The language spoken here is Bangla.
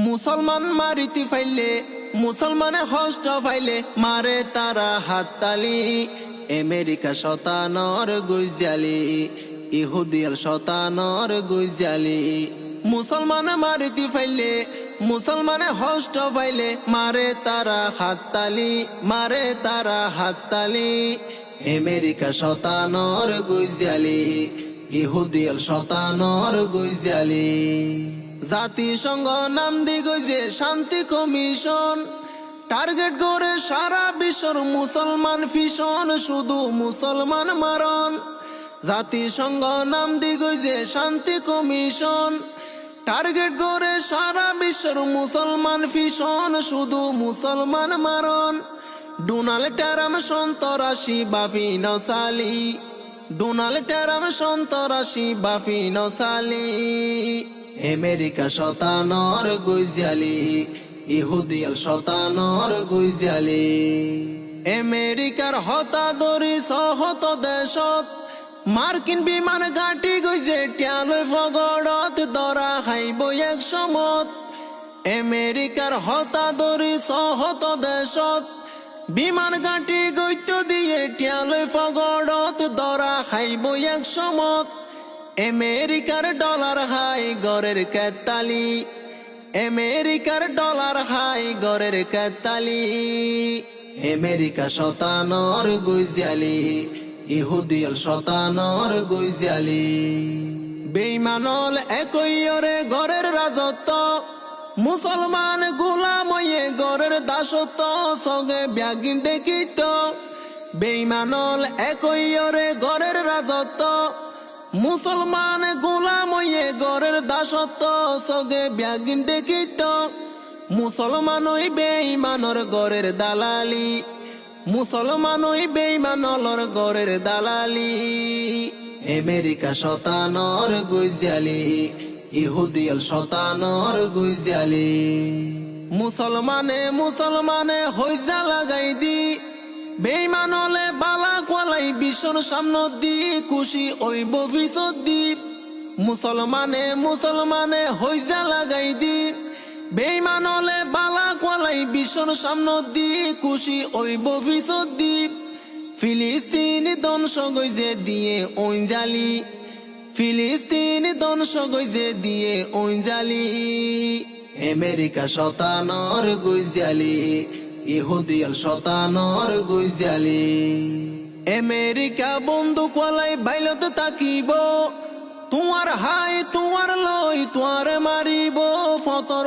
মুসলমান মারিতি ফাইলে মুসলমানে হষ্ট ফাইলে মারে তারা হাততালি। আমেরিকা শতানর গুইজালি, ইহুদিয়াল শতানর গুইজালি। মুসলমান মারিতি ফাইলে মুসলমানে হষ্ট ফাইলে মারে তারা হাততালি, মারে তারা হাততালি। আমেরিকা শতানর গুইজালি, ইহুদিয়াল শতানর গুইজালি। জাতিসংঘ নাম দিগইছে শান্তি কমিশন, টার্গেট করে সারা বিশ্বর মুসলমান ফিশন, শুধু মুসলমান মারণ। জাতিসংঘ নাম দিগইছে শান্তি কমিশন, টার্গেট করে সারা বিশ্বর মুসলমান ফিশন, শুধু মুসলমান মারণ। ডোনাল্ড ট্রাম্প সন্তরাশি বাফি নসালি, ডোনাল্ড ট্রাম্প সন্তরাশি বাফি নসালি। আমেরিকা শতানর গুইজালি, ইহুদিয়াল শতানর গুইজালি। আমেরিকার হতাদরি সহত দেশত মার্কিন বিমান ঘাটি গইছে টিয়ালই ফগড়ত, ধরা খাইব এক সমত। আমেরিকার হতাদরি সহত দেশত বিমান ঘাটি গৈত্য দিয়ে টিয়ালই ফগড়ত, ধরা খাইব এক সমত। আমেরিকার ডলার হাই গড়ের কেতালি, আমেরিকার ডলার হাই গড়ের কেতালি। আমেরিকা শতানর গুইজালি, ইহুদিয়াল শতানর গুইজালি। বেঈমানল একইরে গড়ের রাজত্ব, মুসলমান গোলাম হয়ে গড়ের দাসত্ব, সগে ব্যাগিন দেখিত। বেঈমানল একইরে গড়ের রাজত্ব, মুসলমান গোলাম হয়ে গড়ের দাসত্ব, সগে ব্যাগিন দেখিত। মুসলমান ওই বেঈমানর গড়ের দালালি, মুসলমান ওই বেঈমানলর গড়ের দালালি। আমেরিকা শতানর গুইজালি, ইহুদিয়াল শতানর গুইজালি। মুসলমানে মুসলমানে হইজা লাগাই দি, বেঈমানলে বালা কোয়ালাই বিশ্বর সামনে দি, খুশি ওই ভবিষ্যৎ দি। মুসলমানে মুসলমানে হইজা লাগাই দি, বেঈমানলে বালা কোয়ালাই বিশ্বর সামনে দি, খুশি ওই ভবিষ্যৎ দি। ফিলিস্তিনি ধ্বংস গইছে দিয়ে ওইজালি, ফিলিস্তিনি ধ্বংস গইছে দিয়ে ওইজালি। আমেরিকা শতানর গুইজালি, ইহুদিয়াল শতানর গুইজালি। আমেরিকা বন্দুক ওয়ালাই বাইলত তাকিব, তোমার হাই তোমার লই তোমার মারিব ফতর।